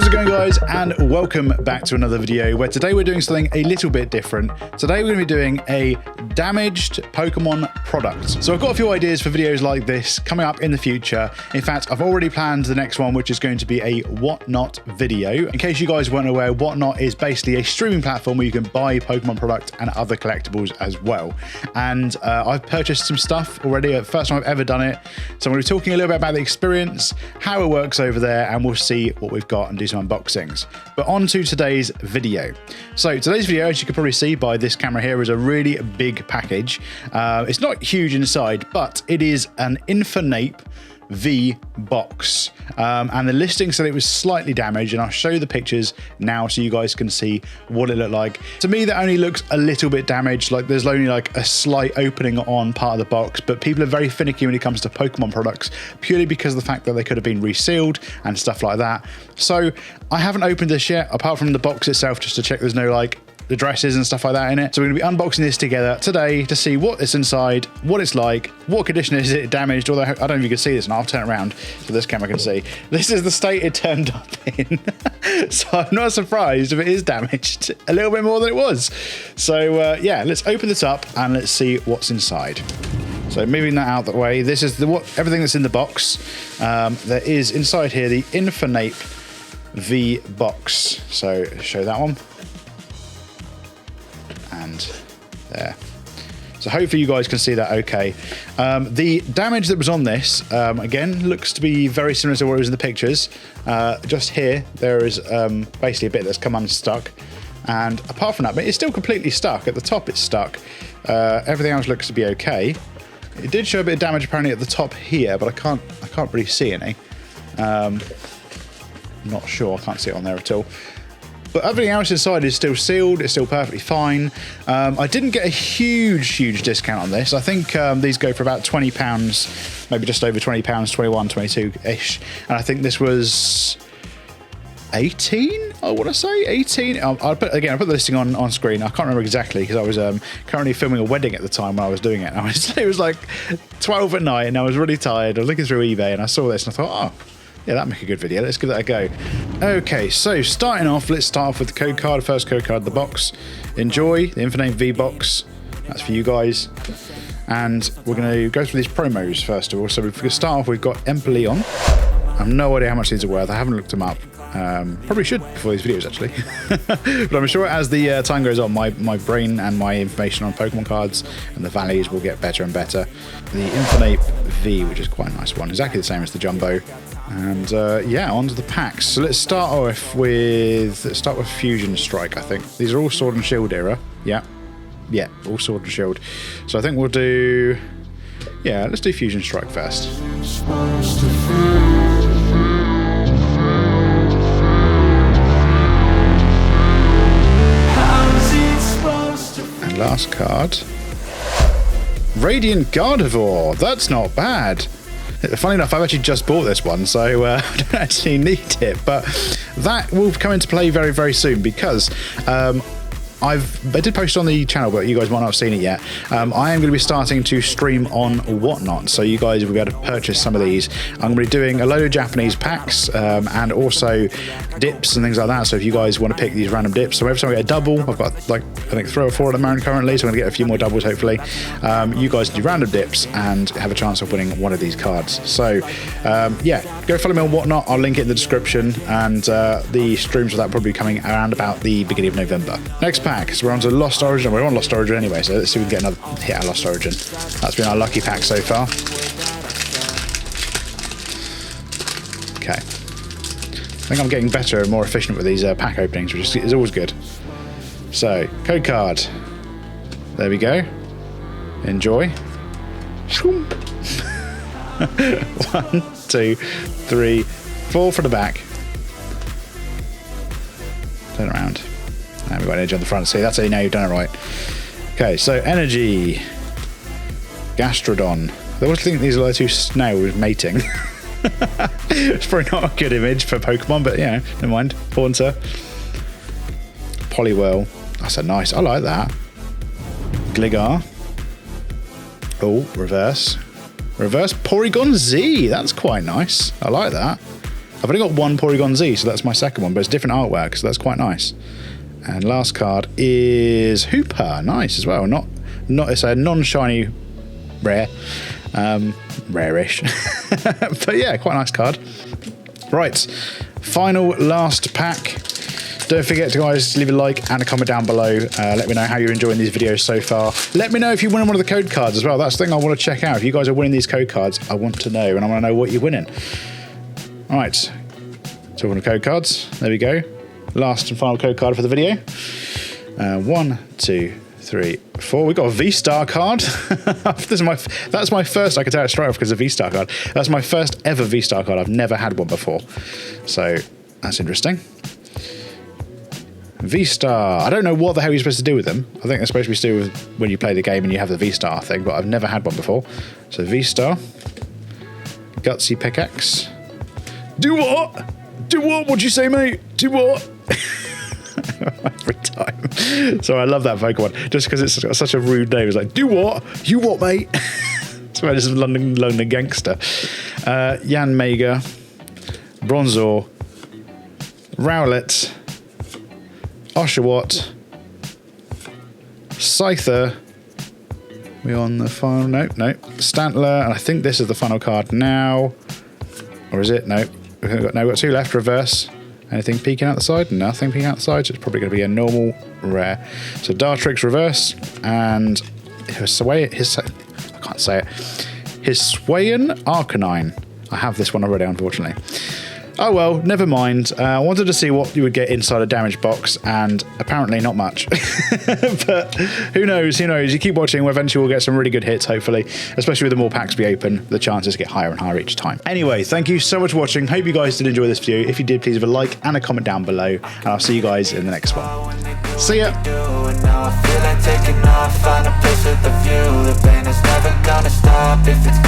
How's it going, guys, and welcome back to another video where today we're doing something a little bit different. Today we're going to be doing a damaged Pokemon product. So I've got a few ideas for videos like this coming up in the future. In fact, I've already planned the next one, which is going to be a Whatnot video. In case you guys weren't aware, Whatnot is basically a streaming platform where you can buy Pokemon product and other collectibles as well. And I've purchased some stuff already. First time I've ever done it. So I'm going to be talking a little bit about the experience, how it works over there, and we'll see what we've got and do some unboxings. But on to today's video. So today's video, as you can probably see by this camera here, is a really big package. It's not huge inside, but it is an Infernape V box, and the listing said it was slightly damaged, and I'll show you the pictures now so you guys can see what it looked like. To me, that only looks a little bit damaged. Like there's only like a slight opening on part of the box, but people are very finicky when it comes to Pokemon products, purely because of the fact that they could have been resealed and stuff like that. So I haven't opened this yet, apart from the box itself, just to check there's no like addresses and stuff like that in it. So we're going to be unboxing this together today to see what is inside, what it's like, what condition is it damaged, although I don't know if you can see this, and I'll turn it around so this camera can see. This is the state it turned up in. So I'm not surprised if it is damaged a little bit more than it was. So yeah, let's open this up and let's see what's inside. So moving that out of the way, this is everything that's in the box. There is inside here the Infernape V box. So show that one. And there. So hopefully you guys can see that okay. The damage that was on this, again, looks to be very similar to what it was in the pictures. Just here, there is basically a bit that's come unstuck. And apart from that, it's still completely stuck. At the top, it's stuck. Everything else looks to be okay. It did show a bit of damage apparently at the top here, but I can't really see any. I'm not sure, I can't see it on there at all. But everything else inside is still sealed. It's still perfectly fine. I didn't get a huge discount on this. I think these go for about £20, maybe just over £20, 21, 22-ish. And I think this was 18, I want to say 18. I'll put the listing on screen. I can't remember exactly because I was currently filming a wedding at the time when I was doing it. It was like 12 at night and I was really tired. I was looking through eBay and I saw this and I thought, oh, yeah, that'd make a good video. Let's give that a go. Okay, so starting off, let's start off with the code card. First code card of the box. Enjoy the Infernape V box. That's for you guys. And we're going to go through these promos first of all. So if we start off, we've got Empoleon. I have no idea how much these are worth. I haven't looked them up. Probably should before these videos, actually. But I'm sure as the time goes on, my brain and my information on Pokemon cards and the values will get better and better. The Infernape V, which is quite a nice one. Exactly the same as the Jumbo. And yeah, onto the packs. So let's start off with Fusion Strike, I think. These are all Sword and Shield era. Yeah, all Sword and Shield. So I think we'll do... yeah, let's do Fusion Strike first. And last card. Radiant Gardevoir. That's not bad. Funny enough, I've actually just bought this one, so I don't actually need it, but that will come into play very, very soon because I did post on the channel, but you guys might not have seen it yet. I am going to be starting to stream on Whatnot, so you guys will be able to purchase some of these. I'm going to be doing a load of Japanese packs and also dips and things like that. So if you guys want to pick these random dips, so every time I get a double, I've got like I think 3 or 4 at the moment currently, so I'm going to get a few more doubles hopefully. You guys do random dips and have a chance of winning one of these cards. So yeah, go follow me on Whatnot. I'll link it in the description, and the streams of that will probably be coming around about the beginning of November. Next pack, so we're on to Lost Origin. We're on Lost Origin anyway, so let's see if we can get another hit out of Lost Origin. That's been our lucky pack so far. Okay. I think I'm getting better and more efficient with these pack openings, which is always good. So, code card. There we go. Enjoy. 1, 2, 3, 4 for the back. Turn around. And we've got an edge on the front. See, that's how you know you've done it right. Okay, so Energy. Gastrodon. I always think these are like 2 snails mating. It's probably not a good image for Pokemon, but yeah, never mind. Haunter. Poliwhirl. That's a nice, I like that. Gligar. Oh, reverse. Reverse Porygon Z. That's quite nice. I like that. I've only got one Porygon Z, so that's my second one, but it's different artwork, so that's quite nice. And last card is Hooper, nice as well. Not it's a non-shiny rare, rare-ish, but yeah, quite a nice card. Right, final last pack. Don't forget to guys leave a like and a comment down below. Let me know how you're enjoying these videos so far. Let me know if you win one of the code cards as well. That's the thing I want to check out. If you guys are winning these code cards, I want to know, and I want to know what you're winning. All right, so one of the code cards. There we go. Last and final code card for the video. 1, 2, 3, 4. We got a V-Star card. That's my first. I can tell it straight off because it's a V-Star card. That's my first ever V-Star card. I've never had one before, so that's interesting. V-Star. I don't know what the hell you're supposed to do with them. I think they're supposed to be still with when you play the game and you have the V-Star thing, but I've never had one before. So V-Star. Gutsy Pickaxe. Do what? Do what? What'd you say, mate? Do what? Every time. So I love that Pokemon. Just because it's got such a rude name. It's like, do what? You what, mate? It's about this London gangster. Yan Mega. Bronzor. Rowlet. Oshawott, Scyther. We on the final? No. Stantler, and I think this is the final card now, or is it? No, we've got 2 left. Reverse. Anything peeking out the side? Nothing peeking out the side. So it's probably going to be a normal rare. So Dartrix reverse, and I can't say it. Hisuian Arcanine. I have this one already, unfortunately. Oh well, never mind. I wanted to see what you would get inside a damaged box, and apparently not much. But who knows? You keep watching, eventually we'll get some really good hits, hopefully. Especially with the more packs we open, the chances get higher and higher each time. Anyway, thank you so much for watching. Hope you guys did enjoy this video. If you did, please leave a like and a comment down below, and I'll see you guys in the next one. See ya! Now I feel like taking off, find a place with a view. The pain is never gonna stop if it's